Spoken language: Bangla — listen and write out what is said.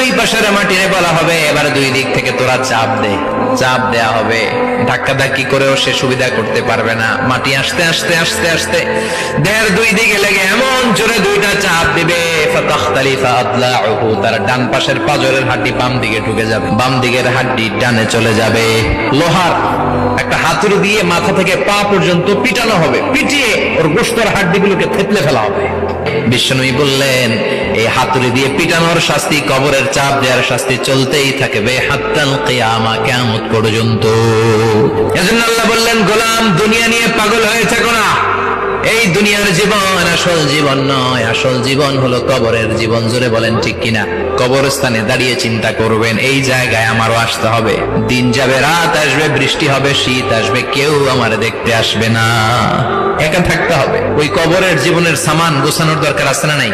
দুই পাশের মাটিরে বলা হবে এবার দুই দিক থেকে তোরা চাপ দে, চাপ দেয়া হবে। ধাক্কা ধাক্কি করেও সে সুবিধা করতে পারবে না। মাটি আস্তে আস্তে আস্তে আস্তে দেহের দুই দিকে লেগে এমন জোরে দুইটা চাপ দিবে, ফাতাখতালিফা আদলাউহু, তার ডান পাশের পাজরের হাড্ডি বাম দিকে ঢুকে যাবে, বাম দিকের হাড্ডি ডানে চলে যাবে। লোহার একটা হাতুড়ি দিয়ে মাথা থেকে পা পর্যন্ত পিটানো হবে, পিটিয়ে ওর গোশতের হাড্ডিগুলোকে থেতলে ফেলা হবে। বিশ্বনবী বললেন এই হাতুড়ি দিয়ে পিটানোর শাস্তি, কবরের চাপ দেওয়ার শাস্তি চলতেই থাকবে হাত্তাল কিয়ামা, কিয়ামত পর্যন্ত। এজন্য আল্লাহ বললেন, গোলাম দুনিয়া নিয়ে পাগল হয়ে থেকো না। এই দুনিয়ার জীবন আসল জীবন নয়, আসল জীবন হলো কবরের জীবন। জোরে বলেন ঠিক কিনা? কবরস্থানে দাঁড়িয়ে চিন্তা করবেন, এই জায়গায় আমারও আসতে হবে। দিন যাবে, রাত আসবে, বৃষ্টি হবে, শীত আসবে, কেউ আমার দেখতে আসবে না, একা থাকতে হবে। ওই কবরের জীবনের সামান গোছানোর দরকার আছে না নাই?